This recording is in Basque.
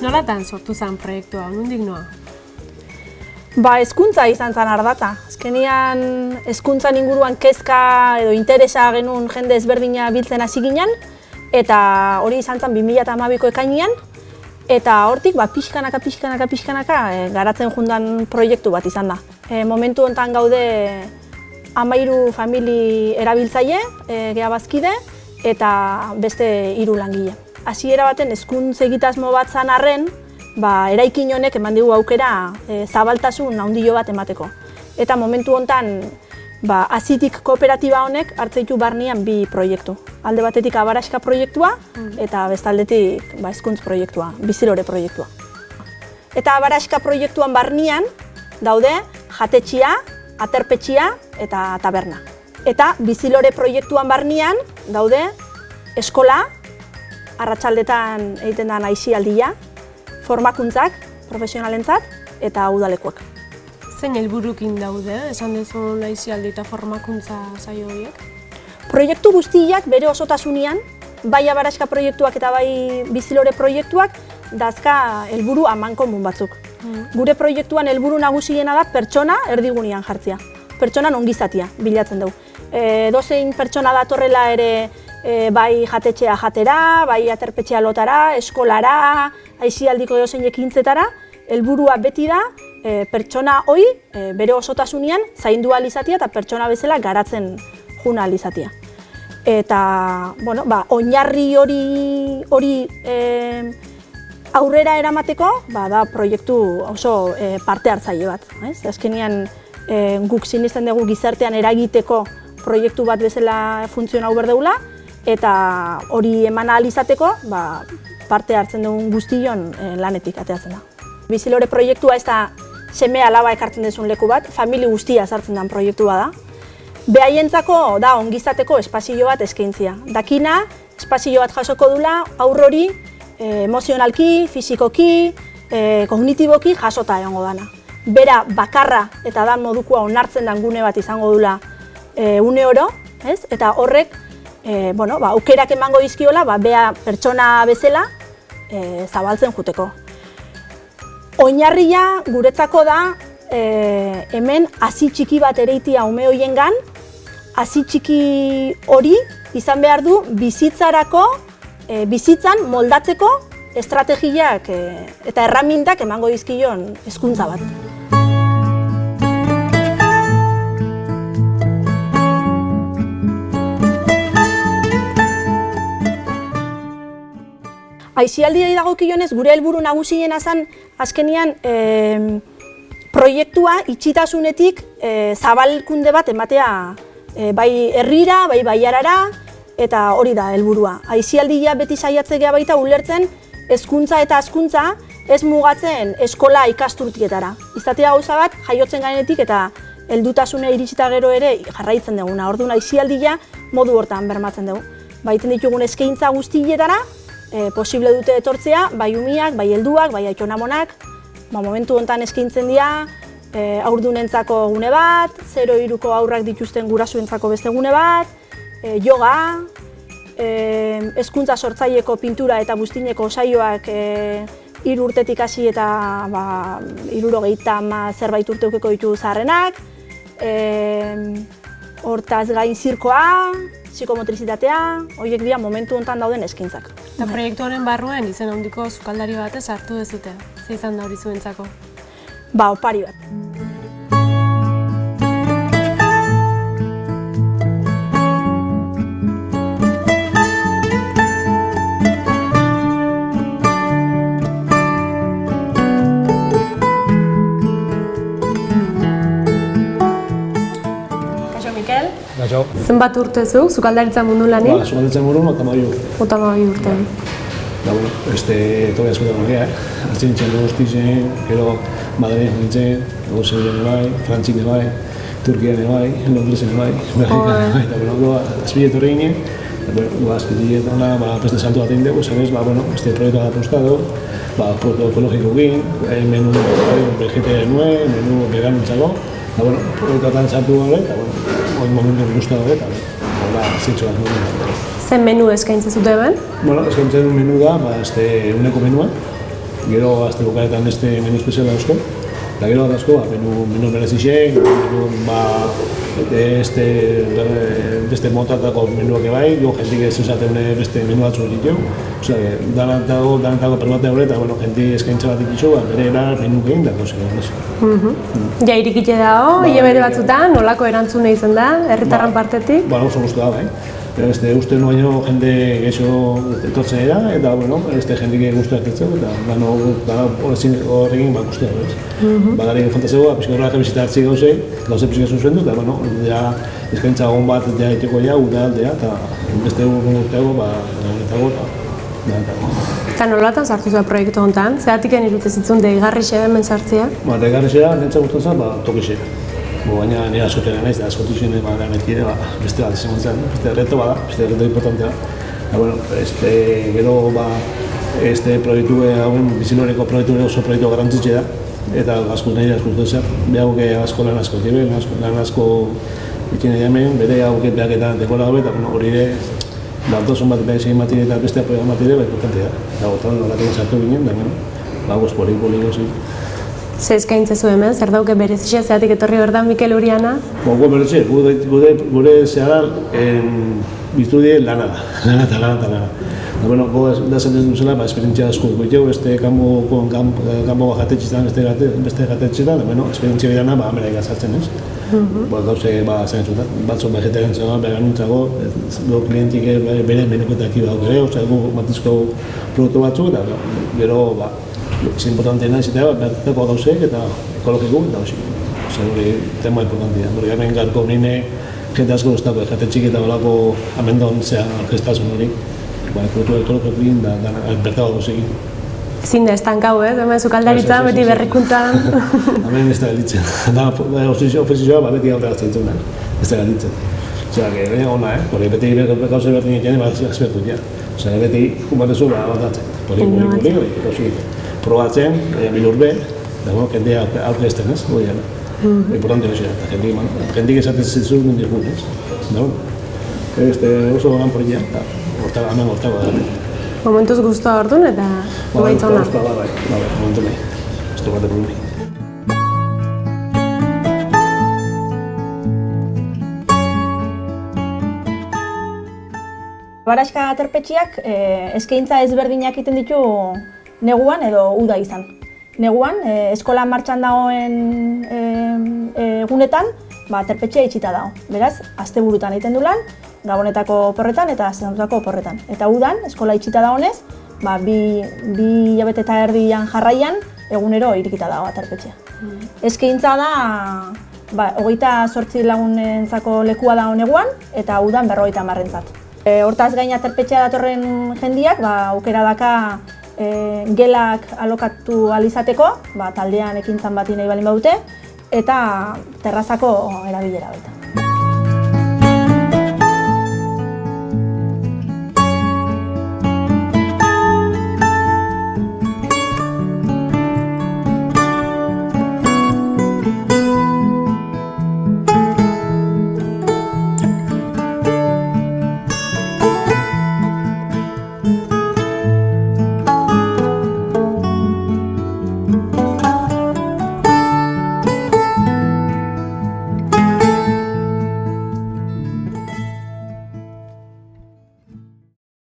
Nolatan sortu zen proiektua, nondik noa? Hezkuntza izan zen ardatza. Azkenean hezkuntzan inguruan kezka edo interesa genuen jende ezberdina biltzen hasi ginen, eta hori izan zen 2012ko ekainean, eta hortik pixkanaka garatzen jundan proiektu bat izan da. Momentu honetan gaude 13 famili erabiltzaile, geha bazkide, eta beste 3 langile. Hasiera baten hezkuntza egitasmo bat zan arren, eraikin honek eman digu aukera zabaltasun handio bat emateko. Eta momentu honetan, Azitik kooperatiba honek hartzeitu barnean 2 proiektu. Alde batetik Abaraxka proiektua eta bestaldetik hezkuntz proiektua, Bizilore proiektua. Eta Abaraxka proiektuan barnean daude jatetxia, aterpetxia eta taberna. Eta Bizilore proiektuan barnean daude eskola, arratsaldetan egiten da aisialdia, formakuntzak, profesionalentzat eta udalekuak. Zein helburukin daude, esan duzun aisialdi eta formakuntza saio horiek? Proiektu guztiak bere osotasunean, bai Abaraxka proiektuak eta bai Bizilore proiektuak, dazka helburu amankomun batzuk. Gure proiektuan helburu nagusiena da pertsona erdigunean jartzea. Pertsonan ongizatia bilatzen dugu. Dozein pertsona datorrela ere bai jatetxea jatera, bai aterpetxea lotara, eskolara, aisialdiko dozein ekintzetara, helburua beti da pertsona hori bere osotasunean zaindu ahal izatea eta pertsona bezala garatzen juna ahal izatea. Eta, oinarri hori aurrera eramateko, da proiektu oso parte hartzaile bat. Azkenean guk sinisten dugu gizartean eragiteko proiektu bat bezala funtzionau berdegula, eta hori eman ahal izateko parte hartzen dugun guztion lanetik ateatzen da. Bizilore proiektua ez da seme alaba ekartzen duzun leku bat, famili guztia sartzen den proiektua da. Behaientzako da ongizateko espazio bat eskaintzia. Dakina, espazio bat jasoko dula, aurrori emozionalki, fizikoki, kognitiboki jasota egongo dana. Bera bakarra eta dan modukoa onartzen den gune bat izango dula une oro, eta horrek aukerak emango dizkiola, bea pertsona bezala zabaltzen juteko. Oinarria guretzako da hemen hazi txiki bat ereitia ume hoiengan, hazi txiki hori izan behar du bizitzan moldatzeko estrategiak eta erramintak emango dizkion hezkuntza bat. Aisialdiari dagokionez gure helburu nagusiena zen azkenean proiektua itxitasunetik zabalkunde bat ematea bai herrira, bai baiarara, eta hori da helburua. Aisialdia beti saiatzea baita ulertzen hezkuntza eta hazkuntza ez mugatzen eskola ikasturtietara. Izatea gauza bat jaiotzen gainetik eta heldutasuna iritsita gero ere jarraitzen duguna. Orduan aisialdia modu hortan bermatzen dugu. Baiten ditugun eskaintza guztietara posible dute etortzea, bai umiak, bai helduak, bai aitonamonak. Momentu honetan eskaintzen dira haurdunentzako gune bat, 0-3ko haurrak dituzten gurasoentzako beste gune bat, yoga, hezkuntza sortzaileko pintura eta buztineko saioak 3 urtetik hasi eta 70 zerbait urteukeko ditu zaharrenak, hortaz gain zirkoa, psikomotrizitatea, horiek dira momentu honetan dauden eskaintzak. Eta proiektu honen barruen izen handiko sukaldari batez hartu dezute, ze izan da hori zuentzako? Opari bat. Zenbat urte zuk, sukaldaritza mundu lanik? Sukaldaritza mundu 32 urte. Toki askotan gorria, hartzen nintzen guztizen, gero Madrid nintzen, Sevilla bai, Frantzik bai, Turkia bai, Londresen bai, Belgika bai, eta azpiletu horri ginen, azpiletu horna beste salto bat egin dugu, este proiektu bat apostado, foto ekologiko egin, menu vegetarianue, menu veganentzako, proiektu bat sartu gabe, eta momentu guztua gabe, eta zintxo bat nuen. Zen menu eskaintzen zute hemen? Eskaintzen menu da, uneko menua, Gero azte bukaetan beste menu espeziala dauzko, eta gero dauzko menu berezixek, beste motatako menuak ebai, jentik ez esaten beste menu batzuk ditu. Osea, danantako permate hori eta jentik eskaintza bat dikizu, bere menu gehin dako zen. Ja irikite dago, hilabete batzutan, nolako erantzuna izan da, herritarren partetik? Oso gustu da, bai. Uste baino jende gehiago etortzen dira, eta jendik guztuak etortzen, eta horrekin guztuak, ez? Bagari fantasegoa, pixka horrela bizita hartzi gauze pixka zuzen dut, eta eskaintza egon bat egiteko uda aldea, eta beste urteago, Eta nolatan sartu zuen proiektu honetan? Zeratik irute zitzun deigarrixe hemen sartzea? Deigarrixea, nintzen gustatzen tokixe. Baina nire askoten naiz, da askotu zuen emetkide, beste bat izan zen, beste reto bada, beste reto importantea. Gero, este proiektu hauen, bizinoreko proiektu oso proiektu garantzitxe da, eta asko nahi asko zer, behaguk asko lan asko tibe, lan asko ikine hemen, bere hauket behak eta dekola gabe, eta hori ere, oso bat behar egin matire eta beste apoia matire, importantea. Eta gotan horrekin sartu ginen, da polik gozi. Ze eskaintza zu hemen, zer dauke berezia, zeratik etorri berdan Mikel Uriana? Gu berezia, gure zehara biztu die lana da. Da esaten duzela, esperientzia asko dugu, beste kanbo jatetxetan, beste jatetxetan, esperientzia bidana, Amerika sartzen ez. Gauze, zain zutat, batzuk vegetarian zagoa, veganuntzago, klientik bere menuketak ibauk ere, gu matizko produktu batzuk, eta gero, es importanteena izatea, bertako gauzek eta ekologiko eta hori. Hori tema importantea. Porque hemen garko nire jente asko guztako, jate txiki eta balako amendon zea orkestazun hori. Produktu ekologikoekin da bertako gauzekin. Ezin da estankau, hemen zukaldaritza, beti berrikuntzan. Hemen ez da galditzen. Ofizioa beti gauta gazteitzen da, ez da galditzen. Osea, que ona, porque beti gauze berdin egiten azbertu ja. Osea, beti kumatezu batatzen. Poli, probatzen, bilurbe, jendea aurkezten, ez? Hori gara. Importante hori da, jendik esaten zizu mundik gu, ez? Oso gan poria, eta hemen hortago da. Momentuz guztua orduan eta guaitza hona. Bai, momentu nahi. Ez du bat egun. Baraxka aterpetxeak eskaintza ezberdinak egiten ditu neguan edo uda izan. Neguan, eskolan martxan dagoen egunetan, aterpetxea itxita dago. Beraz, asteburutan egiten du lan, gabonetako oporretan eta asteburuetako oporretan. Eta udan, eskola itxita dagoenez, bi hilabete eta erdian jarraian, egunero irikita dago aterpetxea. Eskaintza da, 28 lagunentzako lekua dago neguan, eta udan 50-rentzat. Hortaz gain aterpetxea datorren jendiak, aukera daka gelak alokatu alizateko, taldean ekintzan bat nahi balin badute, eta terrazako erabilera baita.